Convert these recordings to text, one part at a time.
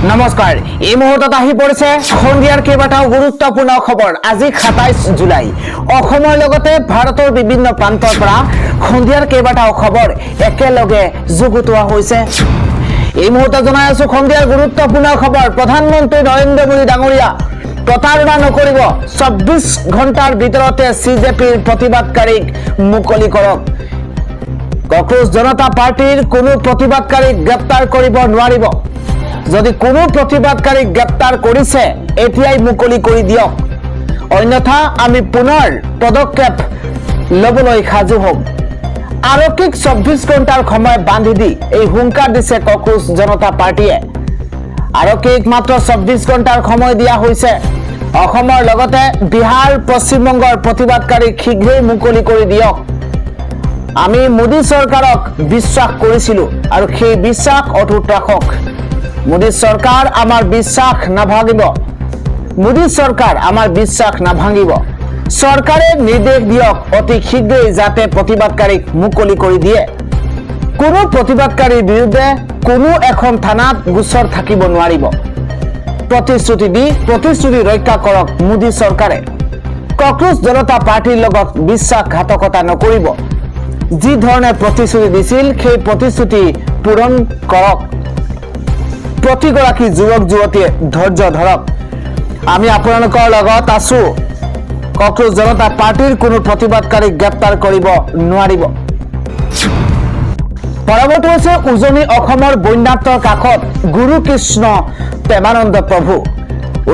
নমস্কাৰ এই মুহূৰ্তত আহি পৰিছে সন্ধিয়াৰ কেইবাটাও গুৰুত্বপূৰ্ণ খবৰ। আজি 27 জুলাই অসমৰ লগতে ভাৰতৰ বিভিন্ন প্ৰান্তৰ পৰা সন্ধিয়াৰ কেইবাটাও খবৰ একেলগে যুগুতোৱা হৈছে। এই মুহূৰ্তত জনাই আছো সন্ধিয়াৰ গুৰুত্বপূৰ্ণ খবৰ। প্ৰধানমন্ত্ৰী নৰেন্দ্ৰ মোদী ডাঙৰীয়া প্ৰতাৰণা নকৰিব, 24 ঘণ্টাৰ ভিতৰতে CJPৰ প্ৰতিবাদকাৰীক মুকলি কৰক। কক্ৰোচ জনতা পাৰ্টিৰ কোনো প্ৰতিবাদকাৰীক গ্ৰেপ্তাৰ কৰিব নোৱাৰিব। যদি কোনো প্ৰতিবাদকাৰীক গ্ৰেপ্তাৰ কৰিছে এতিয়াই মুকলি কৰি দিয়ক, অন্যথা আমি পুনৰ পদক্ষেপ ল'বলৈ সাজু হ'ম। আৰক্ষীক 24 ঘণ্টাৰ সময় বান্ধি দি এই হুংকাৰ দিছে কক্ৰোচ জনতা পাৰ্টিয়ে। আৰক্ষীক মাত্ৰ 24 ঘণ্টাৰ সময় দিয়া হৈছে। অসমৰ লগতে বিহাৰ পশ্চিমবংগৰ প্ৰতিবাদকাৰীক শীঘ্ৰেই মুকলি কৰি দিয়ক। আমি মোদী চৰকাৰক বিশ্বাস কৰিছিলো আৰু সেই বিশ্বাস অটুট ৰাখক। মোদী চৰকাৰ আমাৰ বিশ্বাস নাভাঙিব। মোদী চৰকাৰ আমাৰ বিশ্বাস নাভাঙিব। চৰকাৰে নিৰ্দেশ দিয়ক অতি শীঘ্ৰেই যাতে প্ৰতিবাদকাৰীক মুকলি কৰি দিয়ে। কোনো প্ৰতিবাদকাৰীৰ বিৰুদ্ধে কোনো এখন থানাত গোচৰ থাকিব নোৱাৰিব। প্ৰতিশ্ৰুতি দি প্ৰতিশ্ৰুতি ৰক্ষা কৰক মোদী চৰকাৰে। কক্ৰোচ জনতা পাৰ্টিৰ লগত বিশ্বাসঘাতকতা নকৰিব। যি ধৰণে প্ৰতিশ্ৰুতি দিছিল সেই প্ৰতিশ্ৰুতি পূৰণ কৰক। প্ৰতিগৰাকী যুৱক যুৱতীয়ে ধৈৰ্য ধৰক। আমি আপোনালোকৰ লগত আছো। কক্ৰোচ জনতা পাৰ্টিৰ কোনো প্ৰতিবাদকাৰীক গ্ৰেপ্তাৰ কৰিব নোৱাৰিব। পৰৱৰ্তী হৈছে উজনি অসমৰ বন্যাত্মৰ কাষত গুৰু কৃষ্ণ প্ৰেমানন্দ প্ৰভু।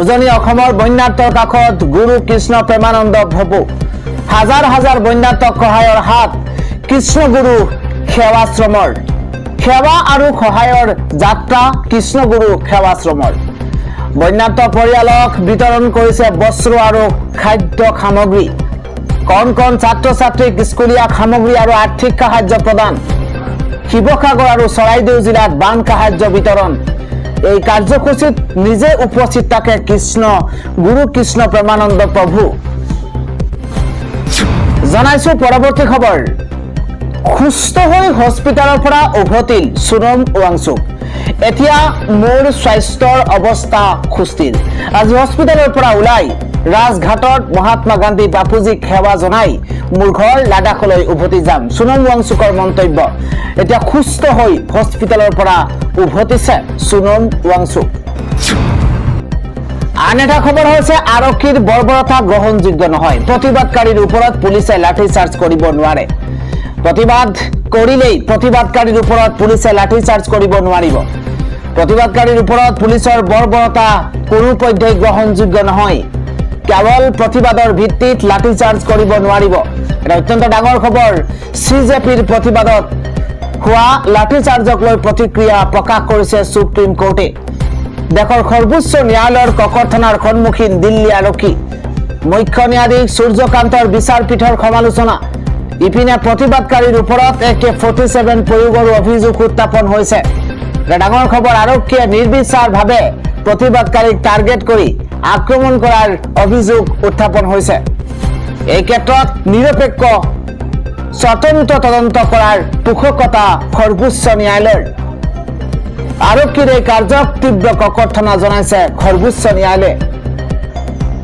উজনি অসমৰ বন্যাত্মৰ কাষত গুৰু কৃষ্ণ প্ৰেমানন্দ প্ৰভু। হাজাৰ হাজাৰ বন্যাত্মক সহায়ৰ হাত কৃষ্ণগুৰু সেৱাশ্ৰমৰ। সেৱা আৰু সহায়ৰ যাত্ৰা কৃষ্ণগুৰু সেৱাশ্ৰমৰ। বন্যাত্ম পৰিয়ালক বিতৰণ কৰিছে বস্ত্ৰ আৰু খাদ্য সামগ্ৰী। কণ কণ ছাত্ৰ ছাত্ৰীক স্কুলীয়া সামগ্ৰী আৰু আৰ্থিক সাহায্য প্ৰদান। শিৱসাগৰ আৰু চৰাইদেউ জিলাত বান সাহায্য বিতৰণ। এই কাৰ্যসূচীত নিজে উপস্থিত থাকে গুৰু কৃষ্ণ প্ৰেমানন্দ প্ৰভু। জনাইছো পৰৱৰ্তী খবৰ। সুস্থ হৈ হস্পিটালৰ পৰা উভতিল সোনম ৱাংচুক। এতিয়া মোৰ স্বাস্থ্যৰ অৱস্থা সুস্থিৰ। আজি হস্পিটালৰ পৰা ওলাই ৰাজঘাটত মহাত্মা গান্ধী বাপুজীক সেৱা জনাই মোৰ ঘৰ লাডাখলৈ উভতি যাম, সোনম ৱাংচুকৰ মন্তব্য। এতিয়া সুস্থ হৈ হস্পিটালৰ পৰা উভতিছে সোনম ৱাংচুক। আন এটা খবৰ হৈছে আৰক্ষীৰ বৰ্বৰতা গ্ৰহণযোগ্য নহয়। প্ৰতিবাদকাৰীৰ ওপৰত পুলিচে লাঠিচাৰ্জ কৰিব নোৱাৰে। প্ৰতিবাদ কৰিলেই প্ৰতিবাদকাৰীৰ ওপৰত পুলিচে লাঠিচাৰ্জ কৰিব নোৱাৰিব। প্ৰতিবাদকাৰীৰ ওপৰত পুলিচৰ বৰ্বৰতা কোনোপধ্যেই গ্ৰহণযোগ্য নহয়। কেৱল প্ৰতিবাদৰ ভিত্তিত লাঠিচাৰ্জ কৰিব নোৱাৰিব। এটা অত্যন্ত ডাঙৰ খবৰ। CJPৰ প্ৰতিবাদত হোৱা লাঠিচাৰ্জক লৈ প্ৰতিক্ৰিয়া প্ৰকাশ কৰিছে সুপ্ৰিম কোৰ্টে। দেশৰ সৰ্বোচ্চ ন্যায়ালয়ৰ ককৰ্থনাৰ সন্মুখীন দিল্লী আৰক্ষী। মুখ্য ন্যায়াধীশ সূৰ্যকান্তৰ বিচাৰপীঠৰ সমালোচনা। ইপিনে প্ৰতিবাদকাৰীৰ ওপৰত AK-47 প্ৰয়োগৰ অভিযোগ উত্থাপন হৈছে। ডাঙৰ খবৰ। আৰক্ষীয়ে নিৰ্বিচাৰভাৱে প্ৰতিবাদকাৰীক টাৰ্গেট কৰি আক্ৰমণ কৰাৰ অভিযোগ উত্থাপন হৈছে। এই ক্ষেত্ৰত নিৰপেক্ষ স্বতন্ত্ৰ তদন্ত কৰাৰ পোষকতা সৰ্বোচ্চ ন্যায়ালয়ৰ। আৰক্ষীৰ এই কাৰ্যক তীব্ৰ ককৰ্থনা জনাইছে সৰ্বোচ্চ ন্যায়ালয়ে।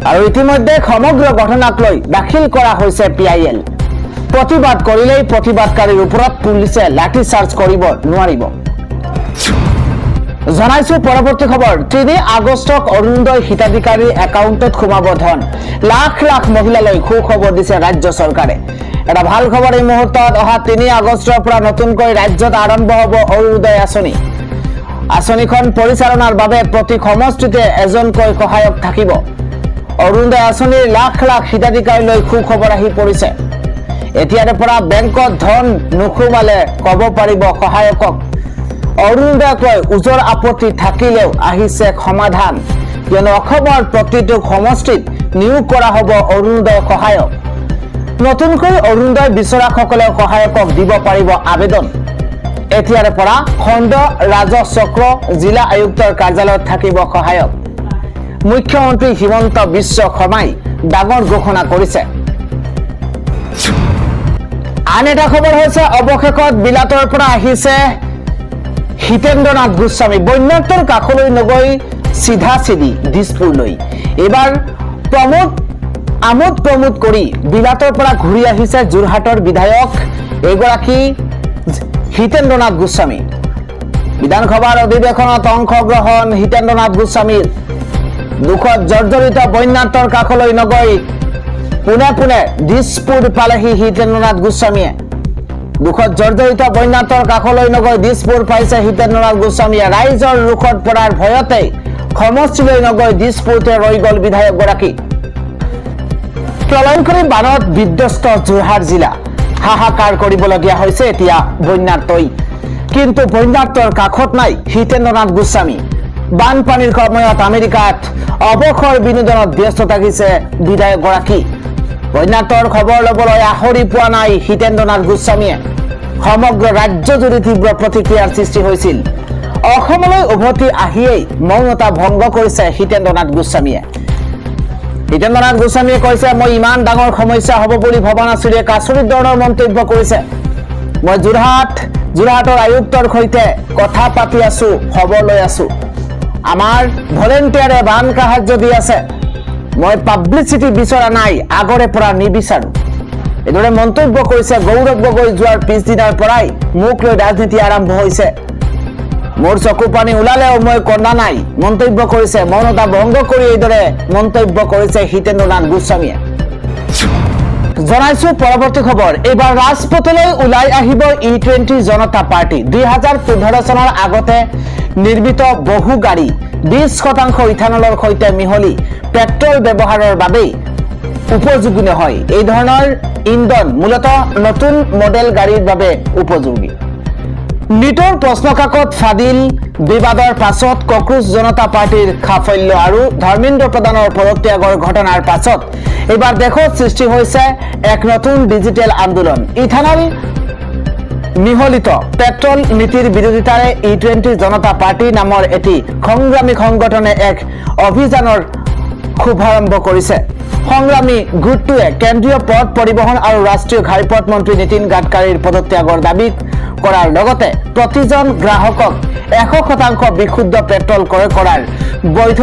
আৰু ইতিমধ্যে সমগ্ৰ ঘটনাক লৈ দাখিল কৰা হৈছে PIL। প্ৰতিবাদ কৰিলেই প্ৰতিবাদকাৰীৰ ওপৰত পুলিচে লাঠিচাৰ্জ কৰিব নোৱাৰিব। জনাইছো পৰৱৰ্তী খবৰ। 3 আগষ্টক অৰুণোদয় হিতাধিকাৰীৰ একাউণ্টত সোমাব ধন। লাখ লাখ মহিলালৈ সুখবৰ দিছে ৰাজ্য চৰকাৰে। এটা ভাল খবৰ এই মুহূৰ্তত। অহা 3 আগষ্টৰ পৰা নতুনকৈ ৰাজ্যত আৰম্ভ হ'ব অৰুণোদয় আঁচনি। আঁচনিখন পৰিচালনাৰ বাবে প্ৰতি সমষ্টিতে এজনকৈ সহায়ক থাকিব। অৰুণোদয় আঁচনিৰ লাখ লাখ হিতাধিকাৰীলৈ সুখবৰ আহি পৰিছে। এতিয়াৰে পৰা বেংকত ধন নোসোমালে ক'ব পাৰিব সহায়কক। অৰুণোদয়ক লৈ ওজৰ আপত্তি থাকিলেও আহিছে সমাধান, কিয়নো অসমৰ প্ৰতিটো সমষ্টিত নিয়োগ কৰা হ'ব অৰুণোদয় সহায়ক। নতুনকৈ অৰুণোদয় বিচৰাসকলে সহায়কক দিব পাৰিব আবেদন। এতিয়াৰে পৰা খণ্ড ৰাজহ চক্ৰ জিলা আয়ুক্তৰ কাৰ্যালয়ত থাকিব সহায়ক। মুখ্যমন্ত্ৰী হিমন্ত বিশ্ব শৰ্মাই ডাঙৰ ঘোষণা কৰিছে। আন এটা খবৰ হৈছে অৱশেষত বিলাতৰ পৰা আহিছে হিতেন্দ্ৰনাথ গোস্বামী বন্যাত্ৰৰ কাষলৈ নগৈ চিধা চিধি দিছপুৰলৈ এইবাৰ আমোদ প্ৰমোদ কৰি বিলাতৰ পৰা ঘূৰি আহিছে যোৰহাটৰ বিধায়ক এগৰাকী হিতেন্দ্ৰনাথ গোস্বামী বিধানসভাৰ অধিৱেশনত অংশগ্ৰহণ হিতেন্দ্ৰনাথ গোস্বামীৰ দুখত জৰ্জৰিত বন্যাত্ৰৰ কাষলৈ নগৈ পুনে পুনে দিছপুৰ পালেহি হিতেন্দ্ৰনাথ গোস্বামীয়ে দুখত জৰ্জৰিত বন্যাত্ৰৰ কাষলৈ নগৈ দিছপুৰ পাইছে হিতেন্দ্ৰনাথ গোস্বামীয়ে ৰাইজৰ ৰোষত পৰাৰ ভয়তে সমষ্টিলৈ নগৈ দিছপুৰতে ৰৈ গ'ল বিধায়কগৰাকী প্ৰলয়ংকাৰী বানত বিধ্বস্ত যোৰহাট জিলা হাহাকাৰ কৰিবলগীয়া হৈছে এতিয়া বন্যাত্ৰই কিন্তু বন্যাত্ৰৰ কাষত নাই হিতেন্দ্ৰনাথ গোস্বামী বানপানীৰ সময়ত আমেৰিকাত অৱসৰ বিনোদনত ব্যস্ত থাকিছে বিধায়কগৰাকী বন্যাত্ৰৰ খবৰ ল'বলৈ আহৰি পোৱা নাই হিতেন্দ্ৰনাথ গোস্বামীয়ে সমগ্ৰ ৰাজ্যজুৰি তীব্ৰ প্ৰতিক্ৰিয়াৰ সৃষ্টি হৈছিল অসমলৈ উভতি আহিয়েই মৌনতা ভংগ কৰিছে হিতেন্দ্ৰনাথ গোস্বামীয়ে হিতেন্দ্ৰনাথ গোস্বামীয়ে কৈছে মই ইমান ডাঙৰ সমস্যা হ'ব বুলি ভবা নাছিলো এক আচৰিত ধৰণৰ মন্তব্য কৰিছে মই যোৰহাটৰ আয়ুক্তৰ সৈতে কথা পাতি আছো খবৰ লৈ আছো আমাৰ ভলেণ্টিয়াৰে বান সাহায্য দি আছে মই পাব্লিচিটি বিচৰা নাই আগৰে পৰা নিবিচাৰো এইদৰে মন্তব্য কৰিছে গৌৰৱ গগৈ যোৱাৰ পিছদিনাৰ পৰাই মোক লৈ ৰাজনীতি আৰম্ভ হৈছে মোৰ চকু পানী ওলালেও মই কন্দা নাই মন্তব্য কৰিছে মৌনতা ভংগ কৰি এইদৰে মন্তব্য কৰিছে হিতেন্দ্ৰনাথ গোস্বামীয়ে জনাইছো পৰৱৰ্তী খবৰ এইবাৰ ৰাজপথলৈ ওলাই আহিব E20 জনতা পাৰ্টি 2015 চনৰ আগতে নিৰ্মিত বহু গাড়ী 20% ইথানলৰ সৈতে মিহলি পেট্ৰল ব্যৱহাৰৰ বাবে উপযোগী নহয় এই ধৰণৰ ইন্ধন মূলতঃ নতুন মডেল গাড়ীৰ বাবে উপযোগী নিটৰ প্ৰশ্নকাকত ফাদিল বিবাদৰ পাছত কক্ৰোচ জনতা পাৰ্টিৰ সাফল্য আৰু ধৰ্মেন্দ্ৰ প্ৰধানৰ পদত্যাগৰ ঘটনাৰ পাছত এইবাৰ দেশত সৃষ্টি হৈছে এক নতুন ডিজিটেল আন্দোলন ইথানল মিহলিত পেট্ৰল নীতিৰ বিৰোধিতাৰে E20 জনতা পাৰ্টি নামৰ এটি সংগ্ৰামী সংগঠনে এক অভিযানৰ শুভাৰম্ভ কৰিছে সংগ্ৰামী গোটটোৱে কেন্দ্ৰীয় পথ পৰিবহণ আৰু ৰাষ্ট্ৰীয় ঘাইপথ মন্ত্ৰী নীতিন গাডকাৰীৰ পদত্যাগৰ দাবী কৰাৰ লগতে প্ৰতিজন গ্ৰাহকক 100% বিশুদ্ধ পেট্ৰল ক্ৰয় কৰাৰ বৈধ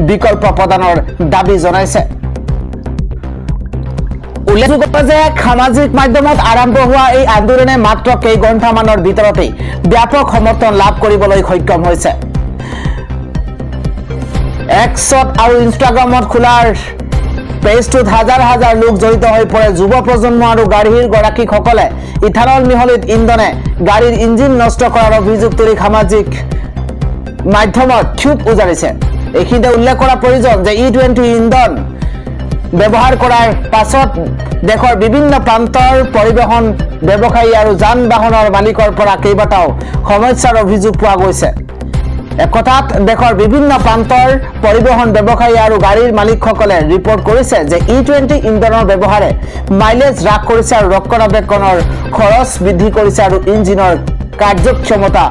বিকল্প প্ৰদানৰ দাবী জনাইছে উল্লেখযোগ্য যে সামাজিক মাধ্যমত আৰম্ভ হোৱা এই আন্দোলনে মাত্ৰ কেইঘণ্টামানৰ ভিতৰতে ব্যাপক সমৰ্থন লাভ কৰিবলৈ সক্ষম হৈছে এক্সত আৰু ইনষ্টাগ্ৰামত খোলাৰ পেজটোত হাজাৰ হাজাৰ লোক জড়িত হৈ পৰে যুৱ প্ৰজন্ম আৰু গাড়ীৰ গৰাকীসকলে ইথানল মিহলিত ইন্ধনে গাড়ীৰ ইঞ্জিন নষ্ট কৰাৰ অভিযোগ তুলি সামাজিক মাধ্যমত ক্ষোভ উজাৰিছে এইখিনিতে উল্লেখ কৰা প্ৰয়োজন যে E20 ইন্ধন ব্যৱহাৰ কৰাৰ পাছত দেশৰ বিভিন্ন প্ৰান্তৰ পৰিবহণ ব্যৱসায়ী আৰু যান বাহনৰ মালিকৰ পৰা কেইবাটাও সমস্যাৰ অভিযোগ পোৱা গৈছে একথাত দেশৰ বিভিন্ন প্ৰান্তৰ পৰিবহণ ব্যৱসায়ী আৰু গাড়ীৰ মালিকসকলে ৰিপৰ্ট কৰিছে যে E20 ইন্ধনৰ ব্যৱহাৰে মাইলেজ হ্ৰাস কৰিছে আৰু ৰক্ষণাবেক্ষণৰ খৰচ বৃদ্ধি কৰিছে আৰু ইঞ্জিনৰ কাৰ্যক্ষমতা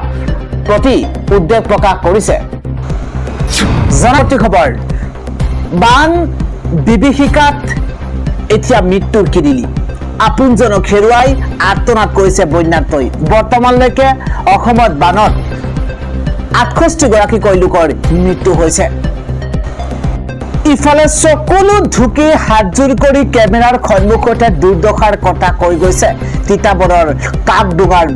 প্ৰতি উদ্বেগ প্ৰকাশ কৰিছে জনপ্ৰিয় খবৰ বান বিভীষিকাত এতিয়া মৃত্যুৰ কিৰিলি আপোনজনক হেৰুৱাই আৰ্তনাদ কৰিছে বন্যাত্ৰই বৰ্তমানলৈকে অসমত বানত 68 গৰাকীকৈ লোকৰ মৃত্যু হৈছে ইফালে সকলো ঢুকি হাতজোৰ কৰি কেমেৰাৰ সন্মুখতে দুৰ্দশাৰ কথা কৈ গৈছে তিতাবৰৰ কাকডোঙাৰ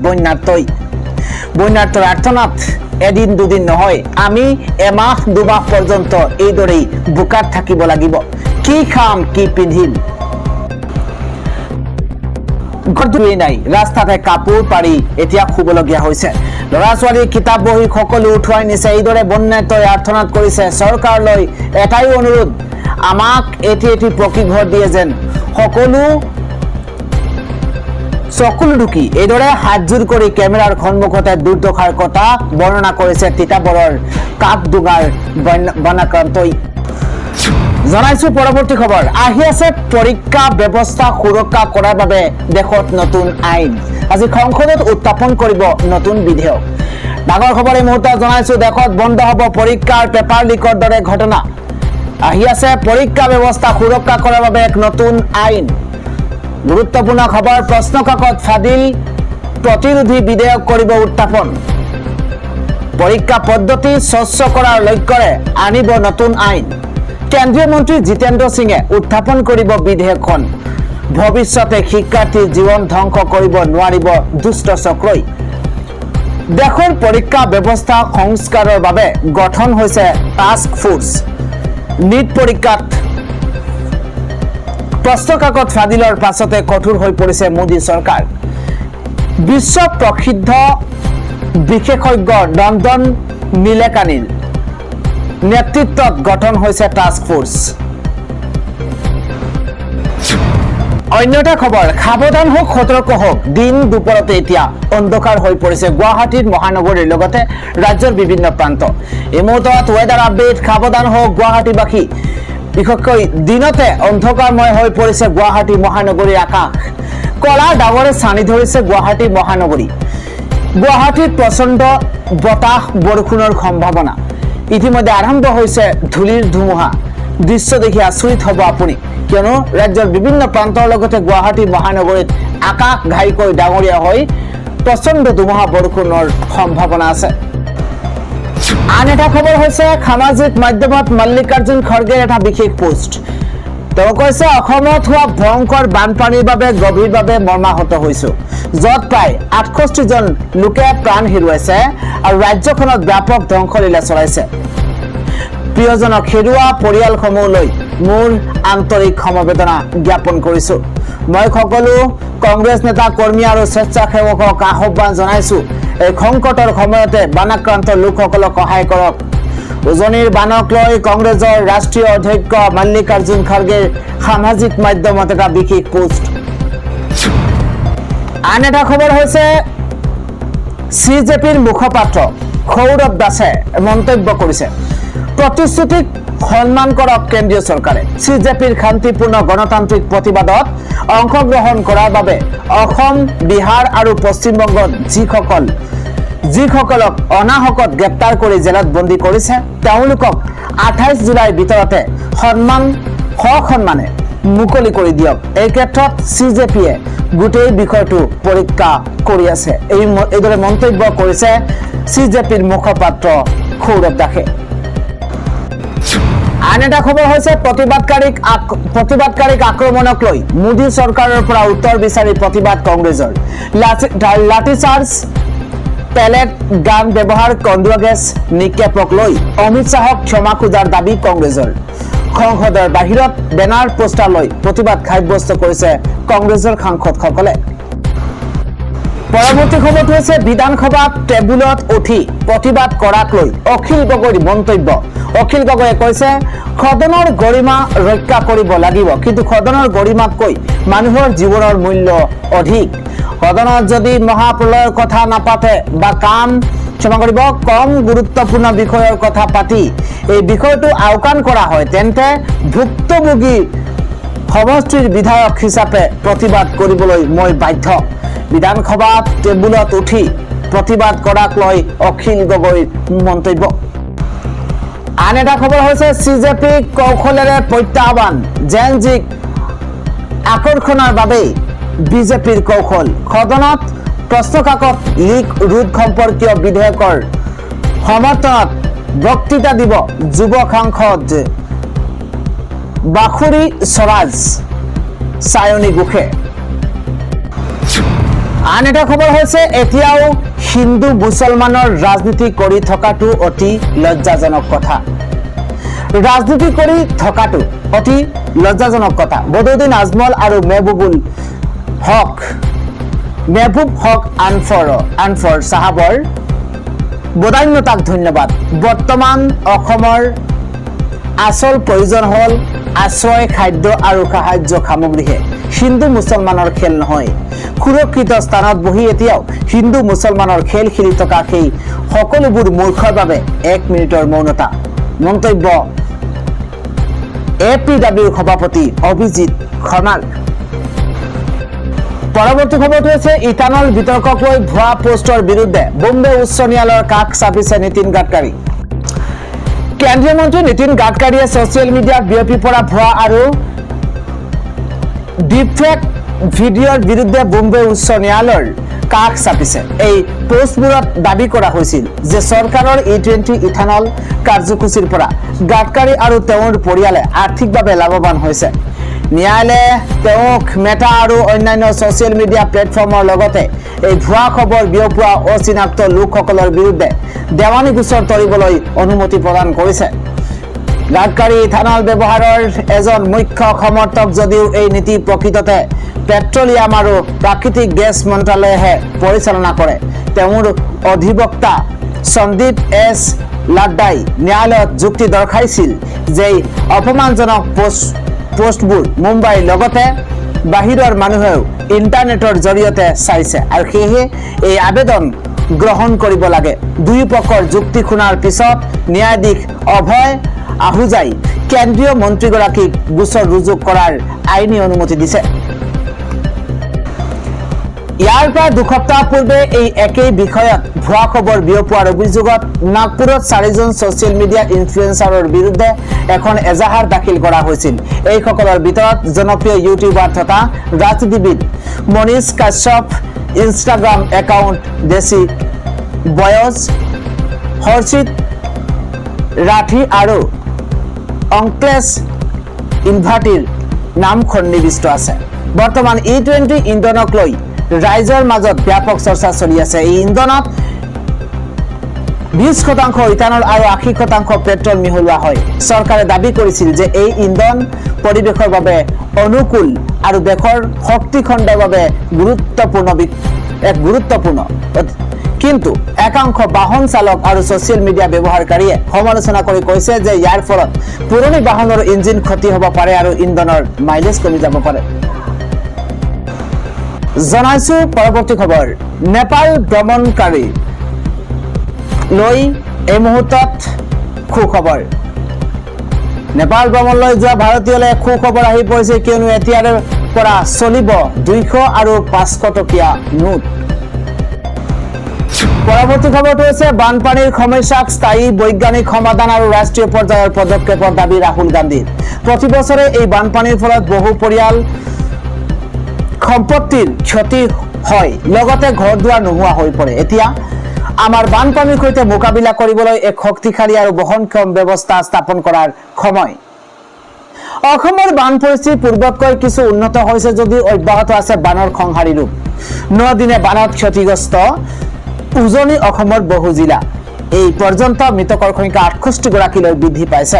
বন্যাত্ৰৰ আৰ্তনাদ এদিন দুদিন নহয় আমি এমাহ দুমাহ পৰ্যন্ত এইদৰেই বোকাত থাকিব লাগিব কি খাম কি পিন্ধিম ঘৰটোৱেই নাই ৰাস্তাতে কাপোৰ পাৰি এতিয়া শুবলগীয়া হৈছে ল'ৰা ছোৱালী কিতাপ বহি সকলো উঠুৱাই নিছে এইদৰে বন্যাত্ৰই আৰ্তনাদ কৰিছে চৰকাৰলৈ এটাই অনুৰোধ আমাক এটি পকী ঘৰ দিয়ে যেন সকলো ঢুকি এইদৰে হাতজোৰ কৰি কেমেৰাৰ সন্মুখতে দুৰ্দশাৰ কথা বৰ্ণনা কৰিছে তিতাবৰৰ কাকডোঙাৰ বনাক্ৰান্তই জনাইছো পৰৱৰ্তী খবৰ আহি আছে পৰীক্ষা ব্যৱস্থা সুৰক্ষা কৰাৰ বাবে দেশত নতুন আইন আজি সংসদত উত্থাপন কৰিব নতুন বিধেয়ক ডাঙৰ খবৰ এই মুহূৰ্তত জনাইছো দেশত বন্ধ হ'ব পৰীক্ষাৰ পেপাৰ লিকৰ দৰে ঘটনা আহি আছে পৰীক্ষা ব্যৱস্থা সুৰক্ষা কৰাৰ বাবে এক নতুন আইন গুৰুত্বপূৰ্ণ খবৰ প্ৰশ্নকাকত ফাদিল প্ৰতিৰোধী বিধেয়ক কৰিব উত্থাপন পৰীক্ষা পদ্ধতি স্বচ্ছ কৰাৰ লক্ষ্যৰে আনিব নতুন আইন কেন্দ্ৰীয় মন্ত্ৰী জিতেন্দ্ৰ সিঙে উত্থাপন কৰিব বিধেয়কখন ভৱিষ্যতে শিক্ষাৰ্থীৰ জীৱন ধ্বংস কৰিব নোৱাৰিব দুষ্ট চক্ৰই দেশৰ পৰীক্ষা ব্যৱস্থা সংস্কাৰৰ বাবে গঠন হৈছে টাস্ক ফোৰ্স নীট পৰীক্ষাত প্ৰশ্নকাকত ফাদিলৰ পাছতে কঠোৰ হৈ পৰিছে মোদী চৰকাৰ বিশ্ব প্ৰসিদ্ধ বিশেষজ্ঞ নন্দন নীলেকানীৰ নেতৃত্বত গঠন হৈছে টাস্ক ফোৰ্স অন্যটা খবৰ সাৱধান হোক সতৰ্ক হোক দিন দুপৰতে এতিয়া অন্ধকাৰ হৈ পৰিছে গুৱাহাটীৰ মহানগৰীৰ লগতে ৰাজ্যৰ বিভিন্ন প্ৰান্ত এই মুহূৰ্তত ৱেডাৰ আপডেট সাৱধান হোক গুৱাহাটীবাসী বিশেষকৈ দিনতে অন্ধকাৰময় হৈ পৰিছে গুৱাহাটী মহানগৰীৰ আকাশ কলা ডাৱৰে ছানি ধৰিছে গুৱাহাটী মহানগৰী গুৱাহাটীত প্ৰচণ্ড বতাহ বৰষুণৰ সম্ভাৱনা ইতিমধ্যে আৰম্ভ হৈছে ধূলিৰ ধুমুহা দৃশ্য দেখি আচৰিত হ'ব আপুনি কিয়নো ৰাজ্যৰ বিভিন্ন প্ৰান্তৰ লগতে গুৱাহাটী মহানগৰীত আকাশ ঘাইকৈ ডাঙৰীয়া হৈ প্ৰচণ্ড ধুমুহা বৰষুণৰ সম্ভাৱনা আছে আন এটা খবৰ হৈছে সামাজিক মাধ্যমত মল্লিকাৰ্জুন খৰ্গেৰ এটা বিশেষ পোষ্ট তেওঁ কৈছে অসমত হোৱা ভয়ংকৰ বানপানীৰ বাবে গভীৰভাৱে মৰ্মাহত হৈছো য'ত প্ৰায় 68 জন লোকে প্ৰাণ হেৰুৱাইছে আৰু ৰাজ্যখনত ব্যাপক ধ্বংসলীলা চলাইছে প্ৰিয়জনক হেৰুওৱা পৰিয়ালসমূহলৈ মোৰ আন্তৰিক সমবেদনা জ্ঞাপন কৰিছো মই সকলো কংগ্ৰেছ নেতা কৰ্মী আৰু স্বেচ্ছাসেৱকক আহ্বান জনাইছো এই সংকটৰ সময়তে বানাক্ৰান্ত লোকসকলক সহায় কৰক উজনিৰ বানক লৈ কংগ্ৰেছৰ ৰাষ্ট্ৰীয় অধ্যক্ষ মল্লিকাৰ্জুন খৰ্গেৰ সামাজিক মাধ্যমত এটা বিশেষ পোষ্ট আন এটা খবৰ হৈছে সিজেপিৰ মুখপাত্ৰ সৌৰভ দাসে মন্তব্য কৰিছে প্ৰতিশ্ৰুতিক সন্মান কৰক কেন্দ্ৰীয় চৰকাৰে সিজেপিৰ শান্তিপূৰ্ণ গণতান্ত্ৰিক প্ৰতিবাদত অংশগ্ৰহণ কৰাৰ বাবে অসম বিহাৰ আৰু পশ্চিমবংগত যিসকলক অনাহকত গ্ৰেপ্তাৰ কৰি জেলত বন্দী কৰিছে তেওঁলোকক 28 জুলাইৰ ভিতৰতে সন্মানে মুকলি কৰি দিয়ক এই ক্ষেত্ৰত সিজেপিয়ে গোটেই বিষয়টো পৰীক্ষা কৰি আছে এইদৰে মন্তব্য কৰিছে সিজেপিৰ মুখপাত্ৰ সৌৰভ দাসে আন এটা খবৰ হৈছে প্ৰতিবাদকাৰীক আক্ৰমণক লৈ মোদী চৰকাৰৰ পৰা উত্তৰ বিচাৰি প্ৰতিবাদ কংগ্ৰেছৰ লাঠিচাৰ্জ পেলেট গান ব্যৱহাৰ কন্দুৱা গেছ নিক্ষেপক লৈ অমিত শাহক ক্ষমা খোজাৰ দাবী কংগ্ৰেছৰ সংসদৰ বাহিৰত বেনাৰ পোষ্টাৰ লৈ প্ৰতিবাদ সাব্যস্ত কৰিছে কংগ্ৰেছৰ সাংসদসকলে পৰৱৰ্তী খবৰটো হৈছে বিধানসভাত টেবুলত উঠি প্ৰতিবাদ কৰাক লৈ অখিল গগৈৰ মন্তব্য অখিল গগৈয়ে কৈছে সদনৰ গৰিমা ৰক্ষা কৰিব লাগিব কিন্তু সদনৰ গৰিমাতকৈ মানুহৰ জীৱনৰ মূল্য অধিক সদনত যদি মহাপ্ৰলয়ৰ কথা নাপাতে বা কম গুৰুত্বপূৰ্ণ বিষয়ৰ কথা পাতি এই বিষয়টো আওকাণ কৰা হয় তেন্তে ভুক্তভোগী সমষ্টিৰ বিধায়ক হিচাপে প্ৰতিবাদ কৰিবলৈ মই বাধ্য বিধানসভাত টেবুলত উঠি প্ৰতিবাদ কৰাক লৈ অখিল গগৈৰ মন্তব্য আন এটা খবৰ হৈছে সিজেপি কৌশলেৰে প্ৰত্যাহ্বান জেনজিক আকৰ্ষণৰ বাবে বিজেপিৰ কৌশল সদনত প্ৰশ্নকাকত লিক ৰোধ সম্পৰ্কীয় বিধেয়কৰ সমৰ্থনত বক্তৃতা দিব যুৱ সাংসদ বাখুৰী স্বৰাজ সায়নী ঘোষে আন এটা খবৰ হৈছে এতিয়াও হিন্দু মুছলমানৰ ৰাজনীতি কৰি থকাটো অতি লজ্জাজনক কথা বদৰুদ্দিন আজমল আৰু মেহবুব হক আনফৰ সাহাবৰ বদান্যতাক ধন্যবাদ বৰ্তমান অসমৰ আসল প্ৰয়োজন হল আশ্ৰয় খাদ্য আৰু সাহায্য সামগ্ৰীহে হিন্দু মুছলমানৰ খেল নহয় সুৰক্ষিত স্থানত বহি এতিয়াও হিন্দু মুছলমানৰ খেল খেলি থকা সেই সকলোবোৰ মূৰ্খৰ বাবে 1 মিনিটৰ মৌনতা মন্তব্য এপিডব্লিউৰ সভাপতি অভিজিৎ খৰ্মাল পৰৱৰ্তী খবৰটো হৈছে ইথানল বিতৰ্কক লৈ ভুৱা পোষ্টৰ বিৰুদ্ধে বম্বে উচ্চ ন্যায়ালয়ৰ কাষ চাপিছে নীতিন গাডকাৰী কেন্দ্ৰীয় মন্ত্ৰী নীতিন গাডকাৰীয়ে ছচিয়েল মিডিয়াত বিয়পি পৰা ভুৱা আৰু ডিপফেক ভিডিঅ'ৰ বিৰুদ্ধে বম্বে উচ্চ ন্যায়ালয়ৰ কাষ চাপিছে। এই পোষ্টবোৰত দাবী কৰা হৈছিল যে চৰকাৰৰ E20 ইথানল কাৰ্যসূচীৰ পৰা গাডকাৰী আৰু তেওঁৰ পৰিয়ালে আৰ্থিকভাৱে লাভৱান হৈছে। ন্যায়ালয়ে তেওঁক মেটা আৰু অন্যান্য ছ'চিয়েল মিডিয়া প্লেটফৰ্মৰ লগতে এই ভুৱা খবৰ বিয়পোৱা অচিনাক্ত লোকসকলৰ বিৰুদ্ধে দেৱানী গোচৰ তৰিবলৈ অনুমতি প্ৰদান কৰিছে। গাডকাৰী ইথানল ব্যৱহাৰৰ এজন মুখ্য সমৰ্থক যদিও এই নীতি প্ৰকৃততে পেট্ৰলিয়াম আৰু প্ৰাকৃতিক গেছ মন্ত্ৰালয়েহে পৰিচালনা কৰে। তেওঁৰ অধিবক্তা সন্দীপ এছ লাড্ডাই ন্যায়ালয়ত যুক্তি দৰ্শাইছিল যে অপমানজনক পোষ্টবোৰ মুম্বাইৰ লগতে বাহিৰৰ মানুহেও ইণ্টাৰনেটৰ জৰিয়তে চাইছে আৰু সেয়েহে এই আবেদন গ্ৰহণ কৰিব লাগে। দুয়ো পক্ষৰ যুক্তি শুনাৰ পিছত ন্যায়াধীশ অভয় আহুজাই কেন্দ্ৰীয় মন্ত্ৰীগৰাকীক গোচৰ ৰুজু কৰাৰ আইনী অনুমতি দিছে। ইয়াৰ পৰা দুসপ্তাহ পূৰ্বে এই একেই বিষয়ত ভুৱা খবৰ বিয়পোৱাৰ অভিযোগত নাগপুৰত 4জন ছ'চিয়েল মিডিয়া ইনফ্লুৱেঞ্চাৰৰ বিৰুদ্ধে এখন এজাহাৰ দাখিল কৰা হৈছিল। এইসকলৰ ভিতৰত জনপ্ৰিয় ইউটিউবাৰ তথা ৰাজনীতিবিদ মনীষ কাশ্যপ, ইনষ্টাগ্ৰাম একাউণ্ট দেশী বয়জ, হৰ্ষিত ৰাঠি আৰু অংক্লেশ ইনভাৰ্টিৰ নাম সন্নিৱিষ্ট আছে। বৰ্তমান E20 ইন্ধনক লৈ ৰাইজৰ মাজত ব্যাপক চৰ্চা চলি আছে। এই ইন্ধনত 20% ইথানল আৰু 80% পেট্ৰল মিহলোৱা হয়। চৰকাৰে দাবী কৰিছিল যে এই ইন্ধন পৰিৱেশৰ বাবে অনুকূল আৰু দেশৰ শক্তি খণ্ডৰ বাবে গুৰুত্বপূৰ্ণ। কিন্তু একাংশ বাহন চালক আৰু ছ'চিয়েল মিডিয়া ব্যৱহাৰকাৰীয়ে সমালোচনা কৰি কৈছে যে ইয়াৰ ফলত পুৰণি বাহনৰ ইঞ্জিন ক্ষতি হ'ব পাৰে আৰু ইন্ধনৰ মাইলেজ কমি যাব পাৰে। জনাইছো পৰৱৰ্তী খবৰ। নেপাল ভ্ৰমণকাৰী লৈ এই মুহূৰ্তত সুখবৰ। নেপাল ভ্ৰমণলৈ যোৱা ভাৰতীয়লৈ সুখবৰ আহি পৰিছে, কিয়নো এতিয়াৰে পৰা চলিব 200 আৰু 500 টকীয়া নোট। পৰৱৰ্তী খবৰটো হৈছে বানপানীৰ সমস্যাক স্থায়ী বৈজ্ঞানিক সমাধান আৰু ৰাষ্ট্ৰীয় পৰ্যায়ৰ পদক্ষেপৰ দাবী ৰাহুল গান্ধীৰ। প্ৰতি বছৰে এই বানপানীৰ ফলত বহু পৰিয়াল সম্পত্তিৰ ক্ষতি হয়, লগতে ঘৰ দুৱাৰ নোহোৱা হৈ পৰে। এতিয়া আমাৰ বানপানীৰ সৈতে মোকাবিলা কৰিবলৈ এক শক্তিশালী আৰু বহনক্ষম ব্যৱস্থা স্থাপন কৰাৰ সময়। অসমৰ বান পৰিস্থিতি পূৰ্বতকৈ কিছু উন্নত হৈছে যদিও অব্যাহত আছে বানৰ সংহাৰী ৰূপ। 9 দিনে বানত ক্ষতিগ্ৰস্ত উজনি অসমৰ বহু জিলা। এই পৰ্যন্ত মৃতকৰ সংখ্যা 68 গৰাকীলৈ বৃদ্ধি পাইছে।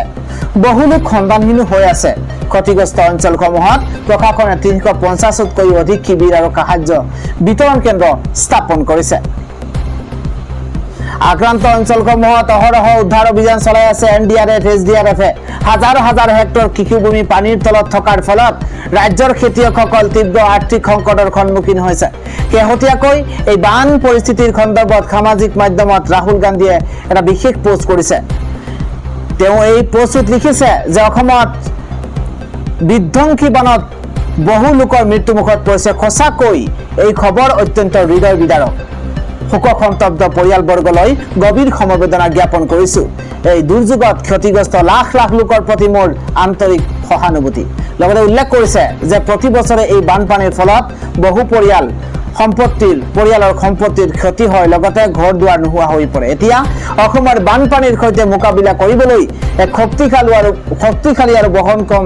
বহু লোক সন্ধানহীন হৈ আছে। ক্ষতিগ্ৰস্ত অঞ্চলসমূহত প্ৰশাসনে 350তকৈও অধিক শিবিৰ আৰু সাহায্য বিতৰণ কেন্দ্ৰ স্থাপন কৰিছে। আক্ৰান্ত অঞ্চলসমূহত অহৰহ উদ্ধাৰ অভিযান চলাই আছে NDRF, SDRF-এ। হাজাৰ হাজাৰ হেক্টৰ কৃষিভূমি পানীৰ তলত থকাৰ ফলত ৰাজ্যৰ খেতিয়কসকল তীব্ৰ আৰ্থিক সংকটৰ সন্মুখীন হৈছে। শেহতীয়াকৈ এই বান পৰিস্থিতিৰ সন্দৰ্ভত সামাজিক মাধ্যমত ৰাহুল গান্ধীয়ে এটা বিশেষ পোষ্ট কৰিছে। তেওঁ এই পোষ্টত লিখিছে যে অসমত বিধ্বংসী বানত বহু লোকৰ মৃত্যুমুখত পৰিছে। সঁচাকৈ এই খবৰ অত্যন্ত হৃদয় বিদাৰক। শোকসন্তপ্ত পৰিয়ালবৰ্গলৈ গভীৰ সমবেদনা জ্ঞাপন কৰিছো। এই দুৰ্যোগত ক্ষতিগ্ৰস্ত লাখ লাখ লোকৰ প্ৰতি মোৰ আন্তৰিক সহানুভূতি। লগতে উল্লেখ কৰিছে যে প্ৰতি বছৰে এই বানপানীৰ ফলত বহু পৰিয়ালৰ সম্পত্তিৰ ক্ষতি হয়, লগতে ঘৰ দুৱাৰ নোহোৱা হৈ পৰে। এতিয়া অসমৰ বানপানীৰ সৈতে মোকাবিলা কৰিবলৈ এক শক্তিশালী আৰু বহনক্ষম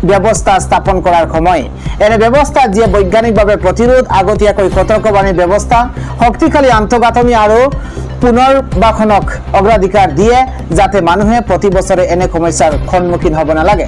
ব্যৱস্থা স্থাপন কৰাৰ সময়। এনে ব্যৱস্থা যিয়ে বৈজ্ঞানিকভাৱে প্ৰতিৰোধ, আগতীয়াকৈ সতৰ্কবাণী ব্যৱস্থা, শক্তিশালী আন্তঃগাঁথনি আৰু পুনৰ্বাসনক অগ্ৰাধিকাৰ দিয়ে, যাতে মানুহে প্ৰতি বছৰে এনে সমস্যাৰ সন্মুখীন হ'ব নালাগে।